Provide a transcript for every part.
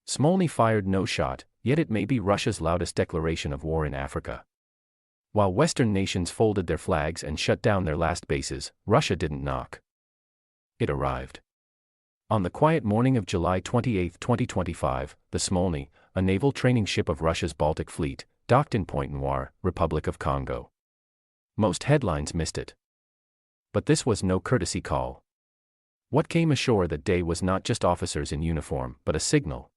Smolny fired no shot, yet it may be Russia's loudest declaration of war in Africa. While Western nations folded their flags and shut down their last bases, Russia didn't knock. It arrived. On the quiet morning of July 28, 2025, the Smolny, a naval training ship of Russia's Baltic Fleet, docked in Pointe-Noire, Republic of Congo. Most headlines missed it. But this was no courtesy call. What came ashore that day was not just officers in uniform, but a signal.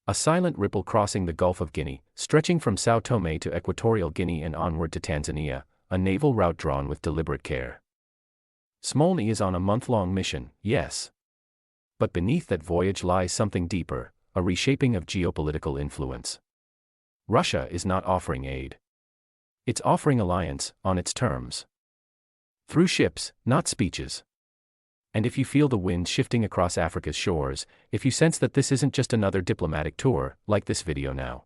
A silent ripple crossing the Gulf of Guinea, stretching from São Tomé to Equatorial Guinea and onward to Tanzania, a naval route drawn with deliberate care. Smolny is on a month-long mission, yes. But beneath that voyage lies something deeper, a reshaping of geopolitical influence. Russia is not offering aid. It's offering alliance, on its terms. Through ships, not speeches. And if you feel the wind shifting across Africa's shores, if you sense that this isn't just another diplomatic tour, like this video now.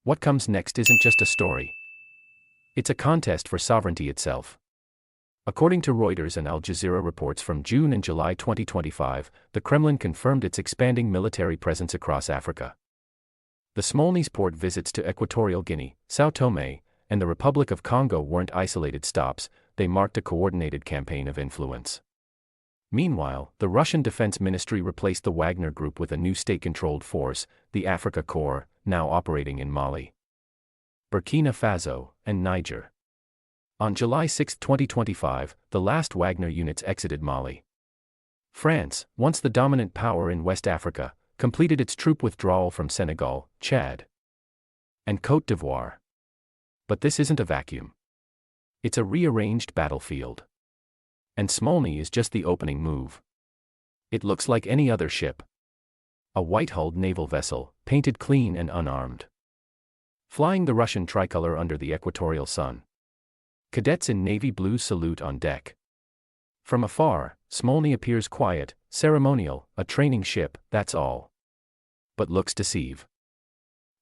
What comes next isn't just a story. It's a contest for sovereignty itself. According to Reuters and Al Jazeera reports from June and July 2025, the Kremlin confirmed its expanding military presence across Africa. The Smolny's port visits to Equatorial Guinea, São Tomé, and the Republic of Congo weren't isolated stops, they marked a coordinated campaign of influence. Meanwhile, the Russian Defense Ministry replaced the Wagner Group with a new state-controlled force, the Africa Corps, now operating in Mali, Burkina Faso, and Niger. On July 6, 2025, the last Wagner units exited Mali. France, once the dominant power in West Africa, completed its troop withdrawal from Senegal, Chad, and Côte d'Ivoire. But this isn't a vacuum. It's a rearranged battlefield. And Smolny is just the opening move. It looks like any other ship. A white-hulled naval vessel, painted clean and unarmed. Flying the Russian tricolor under the equatorial sun. Cadets in navy blue salute on deck. From afar, Smolny appears quiet, ceremonial, a training ship, that's all. But looks deceive.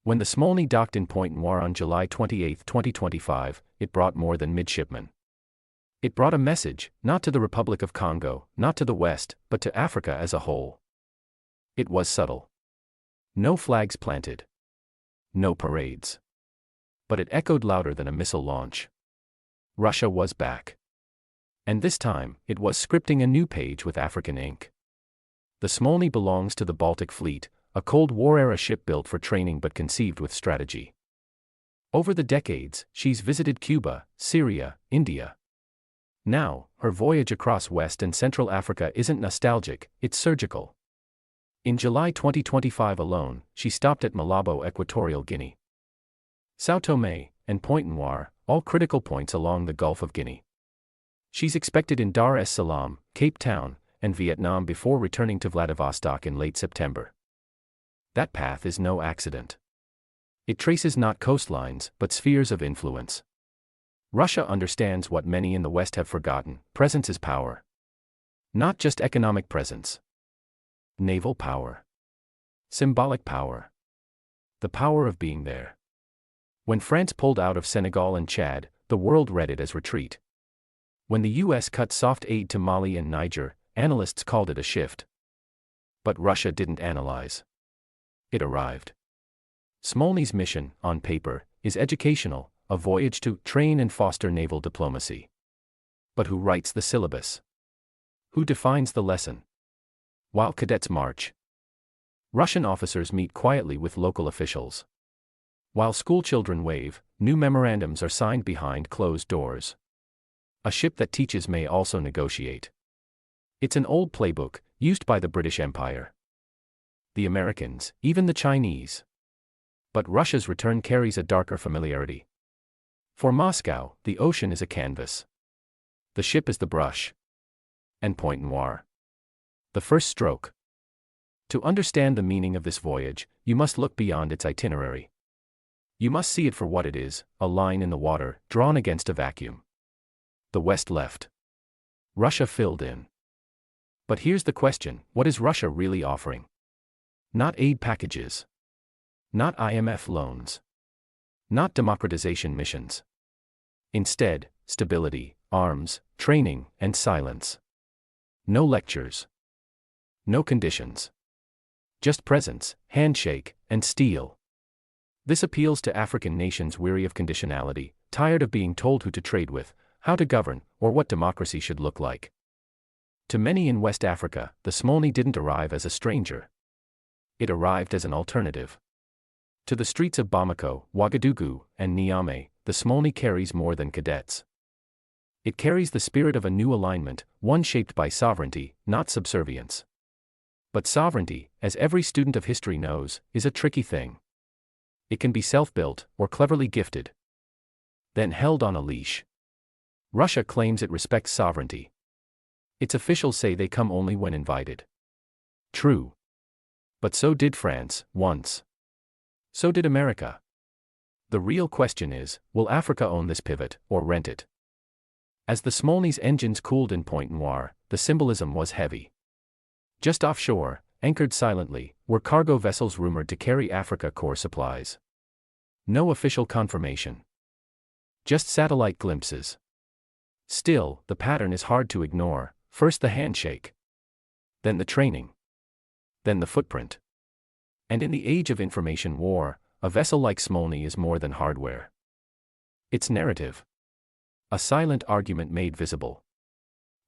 When the Smolny docked in Pointe-Noire on July 28, 2025, it brought more than midshipmen. It brought a message, not to the Republic of Congo, not to the West, but to Africa as a whole. It was subtle. No flags planted. No parades. But it echoed louder than a missile launch. Russia was back. And this time, it was scripting a new page with African ink. The Smolny belongs to the Baltic Fleet, a Cold War-era ship built for training but conceived with strategy. Over the decades, she's visited Cuba, Syria, India. Now, her voyage across West and Central Africa isn't nostalgic, it's surgical. In July 2025 alone, she stopped at Malabo, Equatorial Guinea, São Tomé, and Pointe-Noire, all critical points along the Gulf of Guinea. She's expected in Dar es Salaam, Cape Town, and Vietnam before returning to Vladivostok in late September. That path is no accident. It traces not coastlines, but spheres of influence. Russia understands what many in the West have forgotten: presence is power. Not just economic presence. Naval power. Symbolic power. The power of being there. When France pulled out of Senegal and Chad, the world read it as retreat. When the US cut soft aid to Mali and Niger, analysts called it a shift. But Russia didn't analyze. It arrived. Smolny's mission, on paper, is educational, a voyage to train and foster naval diplomacy. But who writes the syllabus? Who defines the lesson? While cadets march, Russian officers meet quietly with local officials. While schoolchildren wave, new memorandums are signed behind closed doors. A ship that teaches may also negotiate. It's an old playbook, used by the British Empire, the Americans, even the Chinese. But Russia's return carries a darker familiarity. For Moscow, the ocean is a canvas. The ship is the brush. And Pointe-Noire, the first stroke. To understand the meaning of this voyage, you must look beyond its itinerary. You must see it for what it is, a line in the water, drawn against a vacuum. The West left. Russia filled in. But here's the question: what is Russia really offering? Not aid packages. Not IMF loans. Not democratization missions. Instead, stability, arms, training, and silence. No lectures. No conditions. Just presence, handshake, and steel. This appeals to African nations weary of conditionality, tired of being told who to trade with, how to govern, or what democracy should look like. To many in West Africa, the Smolny didn't arrive as a stranger. It arrived as an alternative. To the streets of Bamako, Ouagadougou, and Niamey, the Smolny carries more than cadets. It carries the spirit of a new alignment, one shaped by sovereignty, not subservience. But sovereignty, as every student of history knows, is a tricky thing. It can be self-built, or cleverly gifted, then held on a leash. Russia claims it respects sovereignty. Its officials say they come only when invited. True. But so did France, once. So did America. The real question is, will Africa own this pivot, or rent it? As the Smolny's engines cooled in Pointe Noire, the symbolism was heavy. Just offshore, anchored silently, were cargo vessels rumored to carry Africa Corps supplies. No official confirmation. Just satellite glimpses. Still, the pattern is hard to ignore. First the handshake. Then the training. Then the footprint. And in the age of information war, a vessel like Smolny is more than hardware. It's narrative. A silent argument made visible.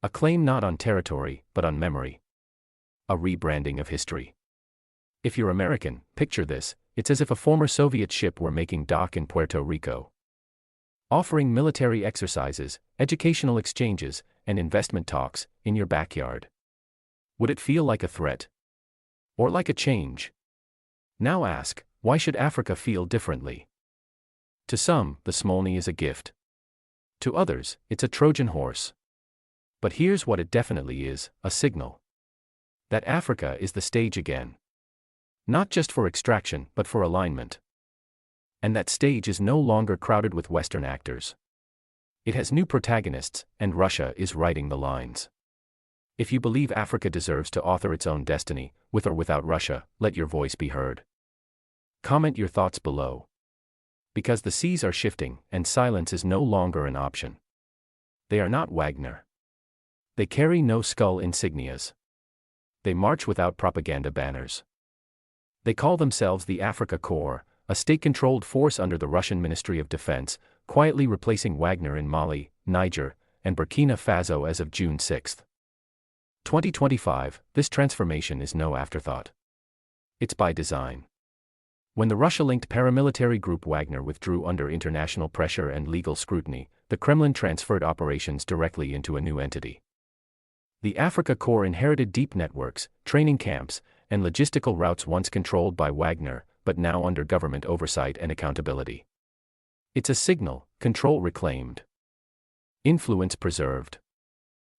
A claim not on territory, but on memory. A rebranding of history. If you're American, picture this, it's as if a former Soviet ship were making dock in Puerto Rico. Offering military exercises, educational exchanges, and investment talks, in your backyard. Would it feel like a threat? Or like a change? Now ask, why should Africa feel differently? To some, the Smolny is a gift. To others, it's a Trojan horse. But here's what it definitely is, a signal. That Africa is the stage again. Not just for extraction, but for alignment. And that stage is no longer crowded with Western actors. It has new protagonists, and Russia is writing the lines. If you believe Africa deserves to author its own destiny, with or without Russia, let your voice be heard. Comment your thoughts below. Because the seas are shifting, and silence is no longer an option. They are not Wagner. They carry no skull insignias. They march without propaganda banners. They call themselves the Africa Corps, a state-controlled force under the Russian Ministry of Defense, quietly replacing Wagner in Mali, Niger, and Burkina Faso as of June 6, 2025. This transformation is no afterthought. It's by design. When the Russia-linked paramilitary group Wagner withdrew under international pressure and legal scrutiny, the Kremlin transferred operations directly into a new entity. The Africa Corps inherited deep networks, training camps, and logistical routes once controlled by Wagner, but now under government oversight and accountability. It's a signal, control reclaimed. Influence preserved.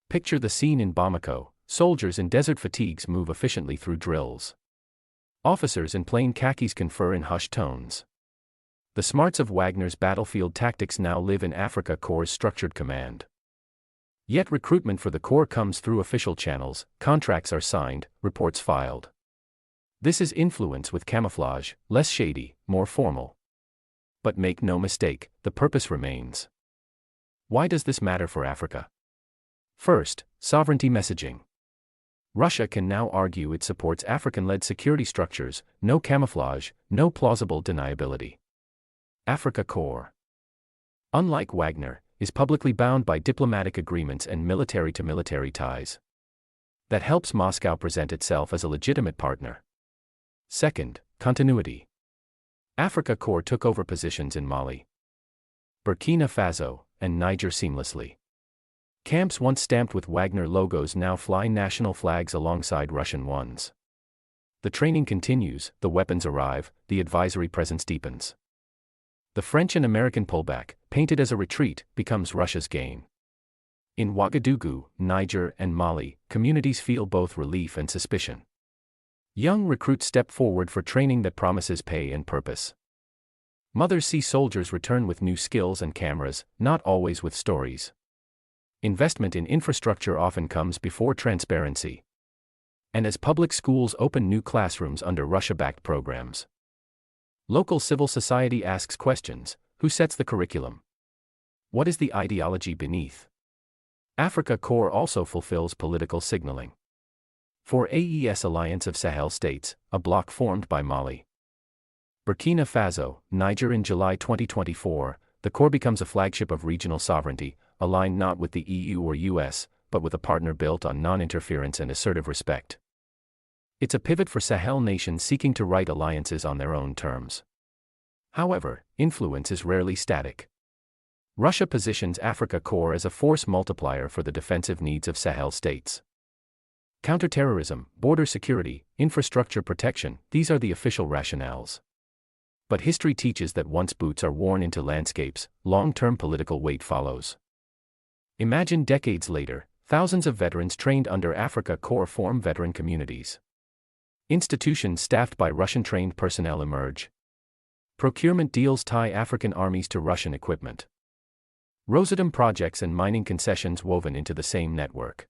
Picture the scene in Bamako, soldiers in desert fatigues move efficiently through drills. Officers in plain khakis confer in hushed tones. The smarts of Wagner's battlefield tactics now live in Africa Corps' structured command. Yet recruitment for the Corps comes through official channels, contracts are signed, reports filed. This is influence with camouflage, less shady, more formal. But make no mistake, the purpose remains. Why does this matter for Africa? First, sovereignty messaging. Russia can now argue it supports African-led security structures, no camouflage, no plausible deniability. Africa Corps, unlike Wagner, is publicly bound by diplomatic agreements and military-to-military ties. That helps Moscow present itself as a legitimate partner. Second, continuity. Africa Corps took over positions in Mali, Burkina Faso, and Niger seamlessly. Camps once stamped with Wagner logos now fly national flags alongside Russian ones. The training continues, the weapons arrive, the advisory presence deepens. The French and American pullback, painted as a retreat, becomes Russia's gain. In Ouagadougou, Niger, and Mali, communities feel both relief and suspicion. Young recruits step forward for training that promises pay and purpose. Mothers see soldiers return with new skills and cameras, not always with stories. Investment in infrastructure often comes before transparency. And as public schools open new classrooms under Russia-backed programs, local civil society asks questions: who sets the curriculum? What is the ideology beneath? Africa Corps also fulfills political signaling. For AES alliance of Sahel states, a bloc formed by Mali, Burkina Faso, Niger. In July 2024, the core becomes a flagship of regional sovereignty, aligned not with the EU or US, but with a partner built on non-interference and assertive respect. It's a pivot for Sahel nations seeking to write alliances on their own terms. However, influence is rarely static. Russia positions Africa Corps as a force multiplier for the defensive needs of Sahel states. Counterterrorism, border security, infrastructure protection, these are the official rationales. But history teaches that once boots are worn into landscapes, long-term political weight follows. Imagine decades later, thousands of veterans trained under Africa Corps form veteran communities. Institutions staffed by Russian-trained personnel emerge. Procurement deals tie African armies to Russian equipment. Rosatom projects and mining concessions woven into the same network.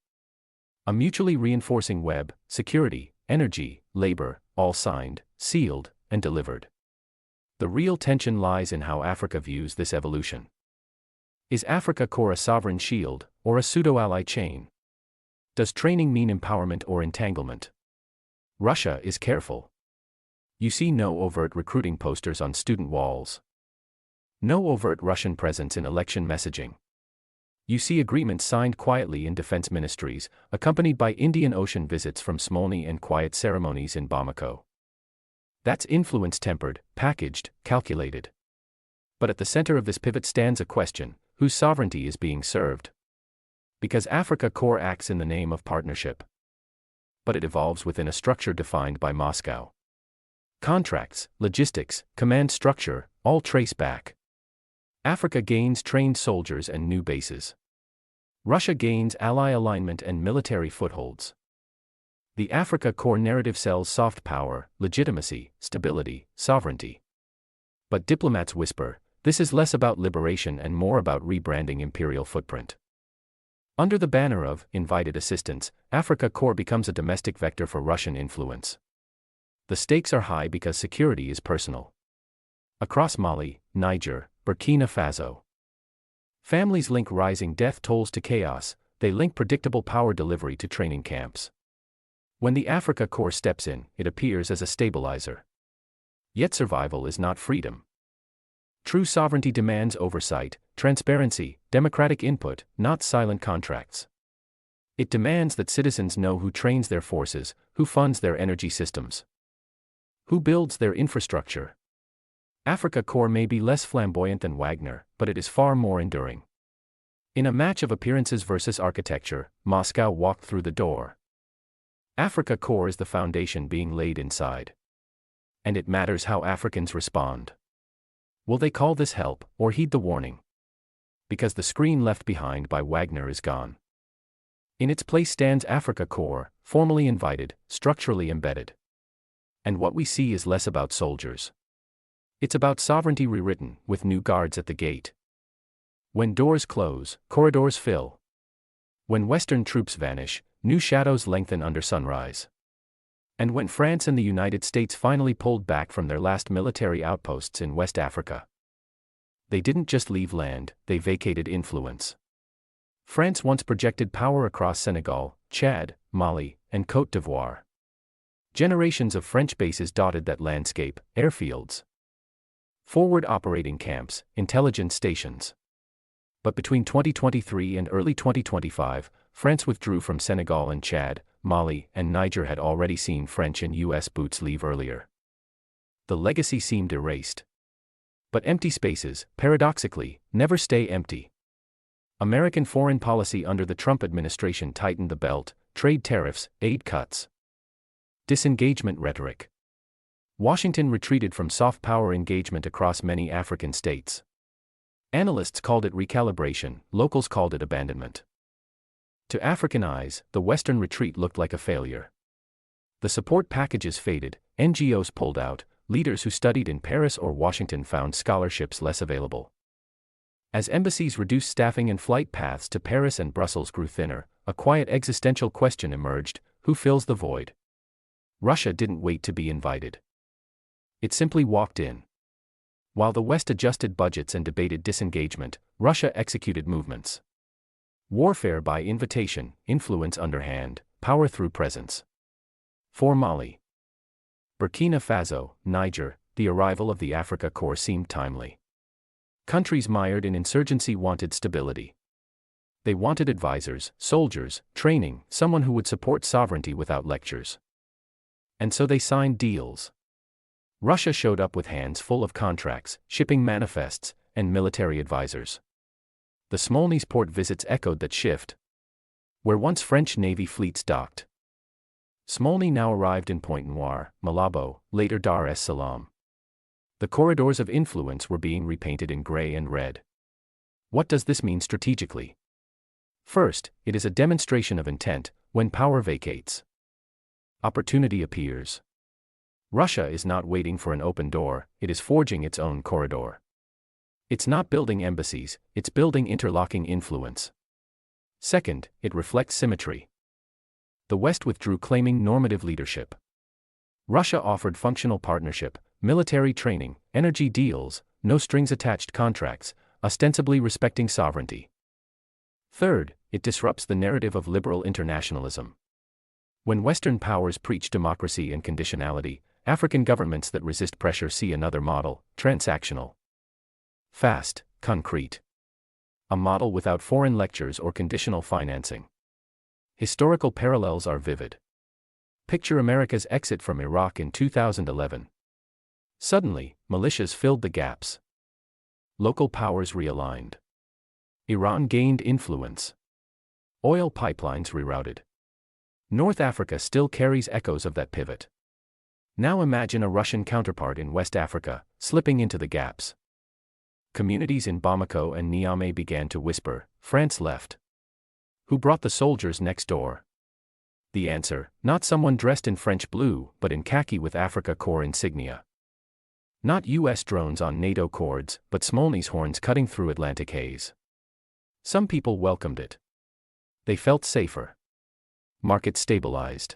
A mutually reinforcing web, security, energy, labor, all signed, sealed, and delivered. The real tension lies in how Africa views this evolution. Is Africa Corps a sovereign shield, or a pseudo-ally chain? Does training mean empowerment or entanglement? Russia is careful. You see no overt recruiting posters on student walls. No overt Russian presence in election messaging. You see agreements signed quietly in defense ministries, accompanied by Indian Ocean visits from Smolny and quiet ceremonies in Bamako. That's influence tempered, packaged, calculated. But at the center of this pivot stands a question: whose sovereignty is being served? Because Africa Corps acts in the name of partnership. But it evolves within a structure defined by Moscow. Contracts, logistics, command structure, all trace back. Africa gains trained soldiers and new bases. Russia gains ally alignment and military footholds. The Africa Corps narrative sells soft power, legitimacy, stability, sovereignty. But diplomats whisper, this is less about liberation and more about rebranding imperial footprint. Under the banner of invited assistance, Africa Corps becomes a domestic vector for Russian influence. The stakes are high because security is personal. Across Mali, Niger, Burkina Faso, families link rising death tolls to chaos, they link predictable power delivery to training camps. When the Africa Corps steps in, it appears as a stabilizer. Yet survival is not freedom. True sovereignty demands oversight, transparency, democratic input, not silent contracts. It demands that citizens know who trains their forces, who funds their energy systems, who builds their infrastructure. Africa Corps may be less flamboyant than Wagner, but it is far more enduring. In a match of appearances versus architecture, Moscow walked through the door. Africa Corps is the foundation being laid inside. And it matters how Africans respond. Will they call this help, or heed the warning? Because the screen left behind by Wagner is gone. In its place stands Africa Corps, formally invited, structurally embedded. And what we see is less about soldiers. It's about sovereignty rewritten, with new guards at the gate. When doors close, corridors fill. When Western troops vanish, new shadows lengthen under sunrise. And when France and the United States finally pulled back from their last military outposts in West Africa, they didn't just leave land, they vacated influence. France once projected power across Senegal, Chad, Mali, and Côte d'Ivoire. Generations of French bases dotted that landscape, airfields, forward operating camps, intelligence stations. But between 2023 and early 2025, France withdrew from Senegal, and Chad, Mali, and Niger had already seen French and US boots leave earlier. The legacy seemed erased. But empty spaces, paradoxically, never stay empty. American foreign policy under the Trump administration tightened the belt: trade tariffs, aid cuts, disengagement rhetoric. Washington retreated from soft power engagement across many African states. Analysts called it recalibration, locals called it abandonment. To African eyes, the Western retreat looked like a failure. The support packages faded, NGOs pulled out, leaders who studied in Paris or Washington found scholarships less available. As embassies reduced staffing and flight paths to Paris and Brussels grew thinner, a quiet existential question emerged: who fills the void? Russia didn't wait to be invited. It simply walked in. While the West adjusted budgets and debated disengagement, Russia executed movements. Warfare by invitation, influence underhand, power through presence. For Mali, Burkina Faso, Niger, the arrival of the Africa Corps seemed timely. Countries mired in insurgency wanted stability. They wanted advisors, soldiers, training, someone who would support sovereignty without lectures. And so they signed deals. Russia showed up with hands full of contracts, shipping manifests, and military advisors. The Smolny's port visits echoed that shift, where once French Navy fleets docked. Smolny now arrived in Pointe Noire, Malabo, later Dar es Salaam. The corridors of influence were being repainted in gray and red. What does this mean strategically? First, it is a demonstration of intent. When power vacates, opportunity appears. Russia is not waiting for an open door, it is forging its own corridor. It's not building embassies, it's building interlocking influence. Second, it reflects symmetry. The West withdrew claiming normative leadership. Russia offered functional partnership, military training, energy deals, no strings attached contracts, ostensibly respecting sovereignty. Third, it disrupts the narrative of liberal internationalism. When Western powers preach democracy and conditionality, African governments that resist pressure see another model: transactional. Fast, concrete. A model without foreign lectures or conditional financing. Historical parallels are vivid. Picture America's exit from Iraq in 2011. Suddenly, militias filled the gaps. Local powers realigned. Iran gained influence. Oil pipelines rerouted. North Africa still carries echoes of that pivot. Now imagine a Russian counterpart in West Africa, slipping into the gaps. Communities in Bamako and Niamey began to whisper, France left. Who brought the soldiers next door? The answer, not someone dressed in French blue, but in khaki with Africa Corps insignia. Not US drones on NATO cords, but Smolny's horns cutting through Atlantic haze. Some people welcomed it. They felt safer. Markets stabilized.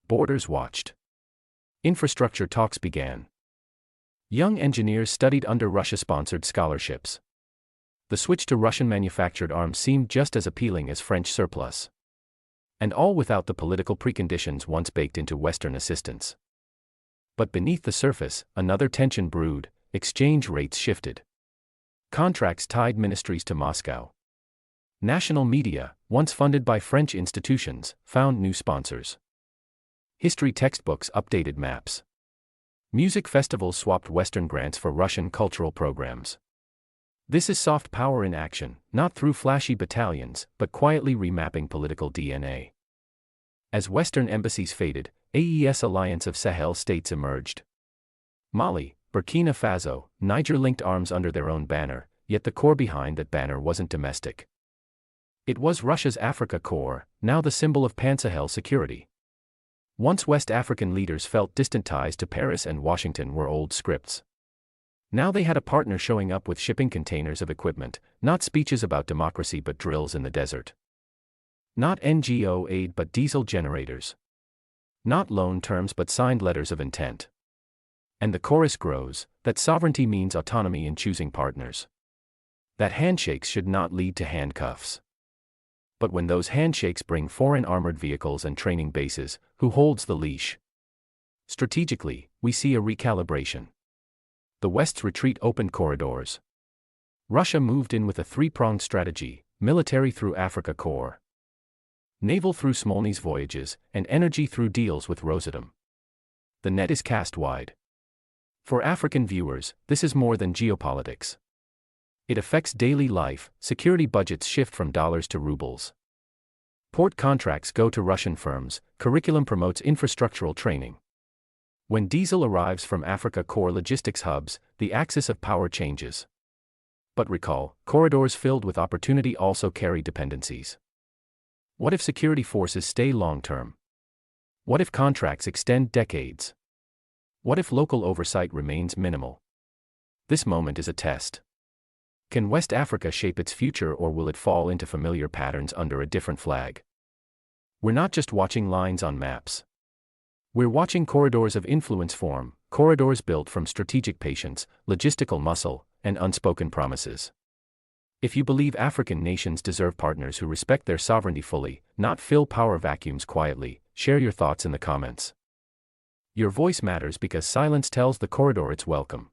Borders watched. Infrastructure talks began. Young engineers studied under Russia-sponsored scholarships. The switch to Russian-manufactured arms seemed just as appealing as French surplus. And all without the political preconditions once baked into Western assistance. But beneath the surface, another tension brewed: exchange rates shifted. Contracts tied ministries to Moscow. National media, once funded by French institutions, found new sponsors. History textbooks updated maps. Music festivals swapped Western grants for Russian cultural programs. This is soft power in action, not through flashy battalions, but quietly remapping political DNA. As Western embassies faded, AES alliance of Sahel states emerged. Mali, Burkina Faso, Niger linked arms under their own banner, yet the core behind that banner wasn't domestic. It was Russia's Africa Corps, now the symbol of Pan-Sahel security. Once West African leaders felt distant ties to Paris and Washington were old scripts. Now they had a partner showing up with shipping containers of equipment, not speeches about democracy but drills in the desert. Not NGO aid but diesel generators. Not loan terms but signed letters of intent. And the chorus grows, that sovereignty means autonomy in choosing partners. That handshakes should not lead to handcuffs. But when those handshakes bring foreign armored vehicles and training bases, who holds the leash? Strategically, we see a recalibration. The West's retreat opened corridors. Russia moved in with a three-pronged strategy: military through Africa Corps, naval through Smolny's voyages, and energy through deals with Rosatom. The net is cast wide. For African viewers, this is more than geopolitics. It affects daily life. Security budgets shift from dollars to rubles. Port contracts go to Russian firms, curriculum promotes infrastructural training. When diesel arrives from Africa Corps logistics hubs, the axis of power changes. But recall, corridors filled with opportunity also carry dependencies. What if security forces stay long-term? What if contracts extend decades? What if local oversight remains minimal? This moment is a test. Can West Africa shape its future, or will it fall into familiar patterns under a different flag? We're not just watching lines on maps. We're watching corridors of influence form, corridors built from strategic patience, logistical muscle, and unspoken promises. If you believe African nations deserve partners who respect their sovereignty fully, not fill power vacuums quietly, share your thoughts in the comments. Your voice matters because silence tells the corridor it's welcome.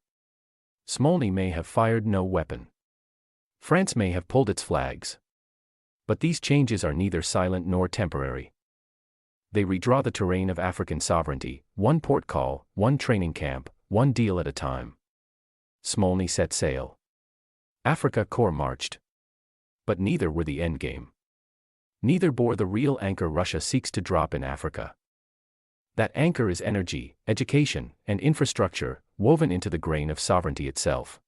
Smolny may have fired no weapon. France may have pulled its flags. But these changes are neither silent nor temporary. They redraw the terrain of African sovereignty, one port call, one training camp, one deal at a time. Smolny set sail. Africa Corps marched. But neither were the endgame. Neither bore the real anchor Russia seeks to drop in Africa. That anchor is energy, education, and infrastructure, woven into the grain of sovereignty itself.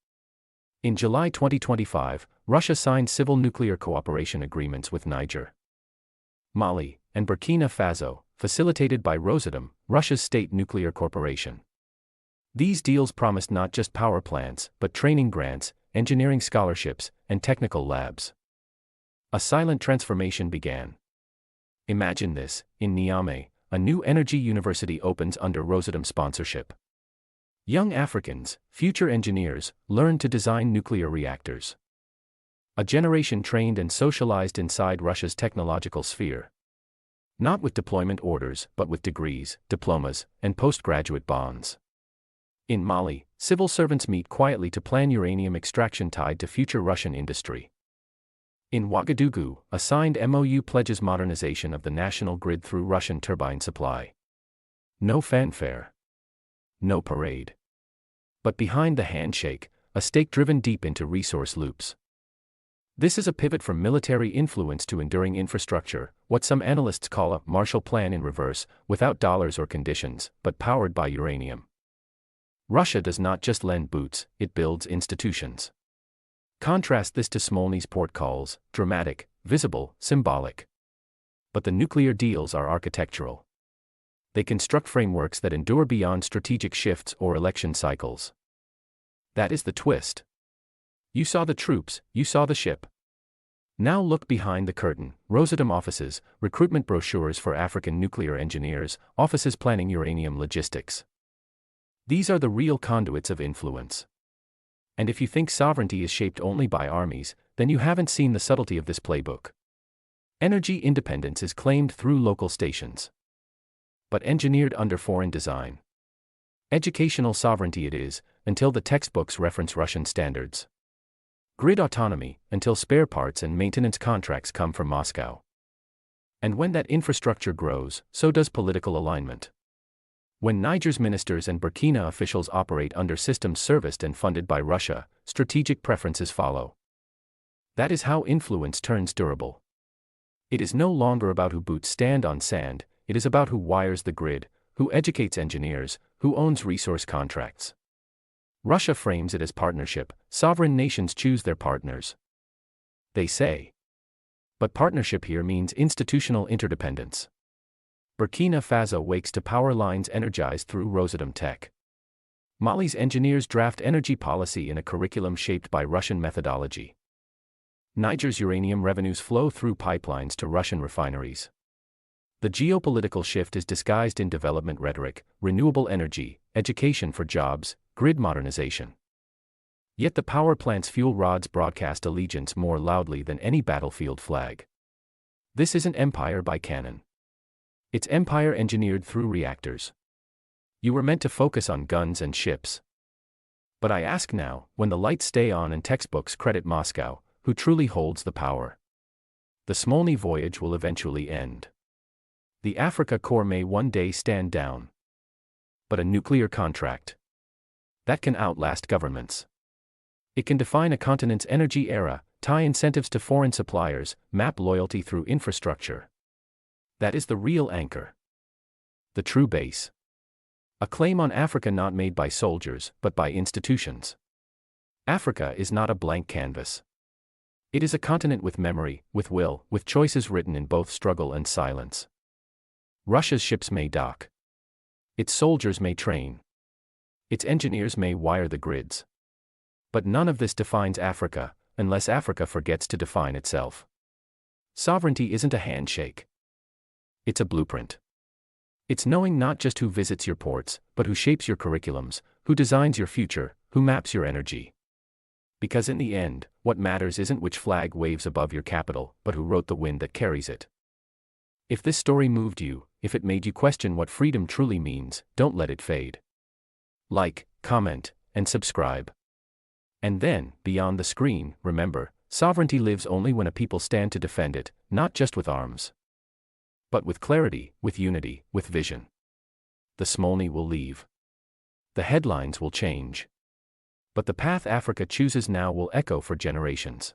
In July 2025, Russia signed civil nuclear cooperation agreements with Niger, Mali, and Burkina Faso, facilitated by Rosatom, Russia's state nuclear corporation. These deals promised not just power plants, but training grants, engineering scholarships, and technical labs. A silent transformation began. Imagine this: in Niamey, a new energy university opens under Rosatom sponsorship. Young Africans, future engineers, learn to design nuclear reactors. A generation trained and socialized inside Russia's technological sphere. Not with deployment orders, but with degrees, diplomas, and postgraduate bonds. In Mali, civil servants meet quietly to plan uranium extraction tied to future Russian industry. In Ouagadougou, a signed MOU pledges modernization of the national grid through Russian turbine supply. No fanfare. No parade. But behind the handshake, a stake driven deep into resource loops. This is a pivot from military influence to enduring infrastructure, what some analysts call a Marshall Plan in reverse, without dollars or conditions, but powered by uranium. Russia does not just lend boots, it builds institutions. Contrast this to Smolny's port calls: dramatic, visible, symbolic. But the nuclear deals are architectural. They construct frameworks that endure beyond strategic shifts or election cycles. That is the twist. You saw the troops, you saw the ship. Now look behind the curtain: Rosatom offices, recruitment brochures for African nuclear engineers, offices planning uranium logistics. These are the real conduits of influence. And if you think sovereignty is shaped only by armies, then you haven't seen the subtlety of this playbook. Energy independence is claimed through local stations, but engineered under foreign design. Educational sovereignty it is, until the textbooks reference Russian standards. Grid autonomy, until spare parts and maintenance contracts come from Moscow. And when that infrastructure grows, so does political alignment. When Niger's ministers and Burkina officials operate under systems serviced and funded by Russia, strategic preferences follow. That is how influence turns durable. It is no longer about who boots stand on sand, it is about who wires the grid, who educates engineers, who owns resource contracts. Russia frames it as partnership: sovereign nations choose their partners, they say. But partnership here means institutional interdependence. Burkina Faso wakes to power lines energized through Rosatom tech. Mali's engineers draft energy policy in a curriculum shaped by Russian methodology. Niger's uranium revenues flow through pipelines to Russian refineries. The geopolitical shift is disguised in development rhetoric: renewable energy, education for jobs, grid modernization. Yet the power plant's fuel rods broadcast allegiance more loudly than any battlefield flag. This isn't empire by cannon. It's empire engineered through reactors. You were meant to focus on guns and ships. But I ask now, when the lights stay on and textbooks credit Moscow, who truly holds the power? The Smolny voyage will eventually end. The Africa Corps may one day stand down. But a nuclear contract, that can outlast governments. It can define a continent's energy era, tie incentives to foreign suppliers, map loyalty through infrastructure. That is the real anchor. The true base. A claim on Africa not made by soldiers, but by institutions. Africa is not a blank canvas. It is a continent with memory, with will, with choices written in both struggle and silence. Russia's ships may dock. Its soldiers may train. Its engineers may wire the grids. But none of this defines Africa, unless Africa forgets to define itself. Sovereignty isn't a handshake. It's a blueprint. It's knowing not just who visits your ports, but who shapes your curriculums, who designs your future, who maps your energy. Because in the end, what matters isn't which flag waves above your capital, but who wrote the wind that carries it. If this story moved you, if it made you question what freedom truly means, don't let it fade. Like, comment, and subscribe. And then, beyond the screen, remember, sovereignty lives only when a people stand to defend it, not just with arms, but with clarity, with unity, with vision. The Smolny will leave. The headlines will change. But the path Africa chooses now will echo for generations.